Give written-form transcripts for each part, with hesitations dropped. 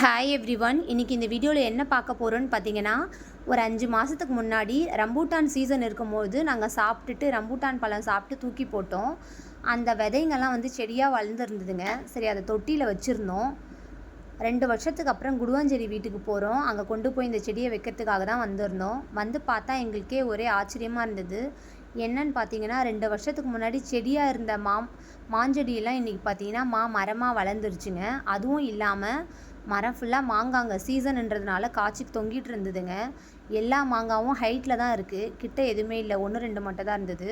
Hi everyone. இன்றைக்கி இந்த வீடியோவில் என்ன பார்க்க போகிறோன்னு பார்த்தீங்கன்னா, ஒரு 5 மாதத்துக்கு முன்னாடி ரம்பூட்டான் சீசன் இருக்கும்போது நாங்கள் சாப்பிட்டுட்டு ரம்பூட்டான் பழம் சாப்பிட்டு தூக்கி போட்டோம். அந்த விதைங்கள்லாம் வந்து செடியாக வளர்ந்துருந்ததுங்க. சரி, அதை தொட்டியில் வச்சுருந்தோம். 2 வருஷத்துக்கு அப்புறம் குடுவாஞ்சேரி வீட்டுக்கு போகிறோம். அங்கே கொண்டு போய் இந்த செடியை வைக்கிறதுக்காக தான் வந்திருந்தோம். வந்து பார்த்தா எங்களுக்கே ஒரே ஆச்சரியமாக இருந்தது. என்னன்னு பார்த்தீங்கன்னா, 2 வருஷத்துக்கு முன்னாடி செடியாக இருந்த மாஞ்செடியெல்லாம் இன்றைக்கி பார்த்தீங்கன்னா மரமாக வளர்ந்துருச்சுங்க. அதுவும் இல்லாமல் மரம் ஃபுல்லாக மாங்காங்க சீசன்ன்றதுனால காய்ச்சி தொங்கிட்டு இருந்ததுங்க. எல்லா மாங்காவும் ஹைட்டில் தான் இருக்குது. கிட்ட எதுவுமே இல்லை, 1 2 மட்டும் தான் இருந்தது.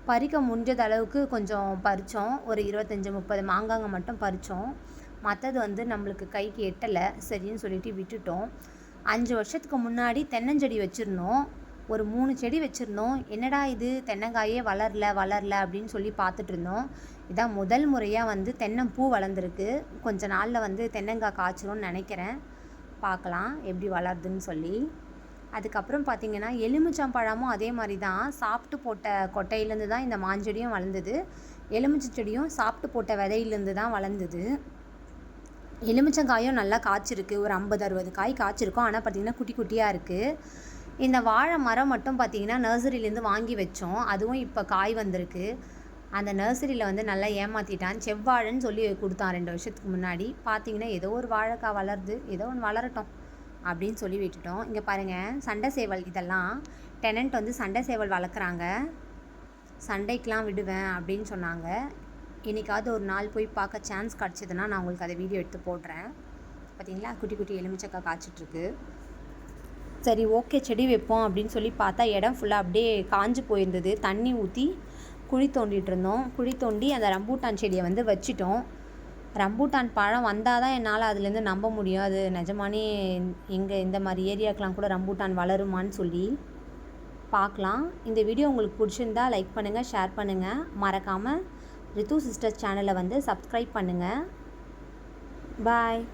பறிக்க முடிஞ்சது அளவுக்கு கொஞ்சம் பறித்தோம். ஒரு 25 30 மாங்காங்க மட்டும் பறித்தோம். மற்றது வந்து நம்மளுக்கு கைக்கு எட்டலை. சரின்னு சொல்லிட்டு விட்டுட்டோம். 5 வருஷத்துக்கு முன்னாடி தென்னஞ்செடி வச்சுருந்தோம். ஒரு 3 செடி வச்சுருந்தோம். என்னடா இது தென்னங்காயே வளரல அப்படின்னு சொல்லி பார்த்துட்டு இருந்தோம். இதான் முதல் முறையாக வந்து தென்னம்பூ வளர்ந்துருக்கு. கொஞ்ச நாளில் வந்து தென்னங்காய் காய்ச்சிரும்னு நினைக்கிறேன். பார்க்கலாம் எப்படி வளருதுன்னு சொல்லி. அதுக்கப்புறம் பார்த்திங்கன்னா, எலுமிச்சம்பழமும் அதே மாதிரி தான். சாப்பிட்டு போட்ட கொட்டையிலேருந்து தான் இந்த மாஞ்செடியும் வளர்ந்தது. எலுமிச்சை செடியும் சாப்பிட்டு போட்ட விதையிலேருந்து தான் வளர்ந்தது. எலுமிச்சங்காயும் நல்லா காய்ச்சிருக்கு. ஒரு 50 60 காய் காய்ச்சிருக்கும். ஆனால் பார்த்திங்கன்னா குட்டி குட்டியாக இருக்குது. இந்த வாழை மரம் மட்டும் பார்த்திங்கன்னா நர்சரியிலேருந்து வாங்கி வச்சோம். அதுவும் இப்போ காய் வந்திருக்கு. அந்த நர்சரியில் வந்து நல்லா ஏமாற்றிட்டான். செவ்வாழைன்னு சொல்லி கொடுத்தான் 2 வருஷத்துக்கு முன்னாடி. பார்த்திங்கன்னா ஏதோ ஒரு வாழைக்காய் வளருது, ஏதோ ஒன்று வளரட்டும் அப்படின்னு சொல்லி விட்டுட்டோம். இங்கே பாருங்கள், சண்டை சேவல். இதெல்லாம் டெனண்ட் வந்து சண்டை சேவல் வளர்க்குறாங்க. சண்டைக்கெலாம் விடுவேன் அப்படின்னு சொன்னாங்க. என்றைக்காவது ஒரு நாள் போய் பார்க்க சான்ஸ் கிடச்சிதுன்னா நான் உங்களுக்கு அதை வீடியோ எடுத்து போடுறேன். பார்த்திங்களா, குட்டி குட்டி எலுமிச்சக்காய் காய்ச்சிட்ருக்கு. சரி, ஓகே, செடி வைப்போம் அப்படின்னு சொல்லி பார்த்தா இடம் ஃபுல்லாக அப்படியே காஞ்சு போயிருந்தது. தண்ணி ஊற்றி குழி தோண்டிகிட்டு இருந்தோம். குழி தோண்டி அந்த ரம்பூட்டான் செடியை வந்து வச்சிட்டோம். ரம்பூட்டான் பழம் வந்தால் தான் என்னால் அதுலேருந்து நம்ப முடியும் அது நிஜமானே எங்கே இந்த மாதிரி ஏரியாக்கெலாம் கூட ரம்பூட்டான் வளருமான்னு சொல்லி. பார்க்கலாம். இந்த வீடியோ உங்களுக்கு பிடிச்சிருந்தா லைக் பண்ணுங்கள், ஷேர் பண்ணுங்கள். மறக்காமல் ரித்து சிஸ்டர்ஸ் சேனலை வந்து சப்ஸ்கிரைப் பண்ணுங்கள். பாய்.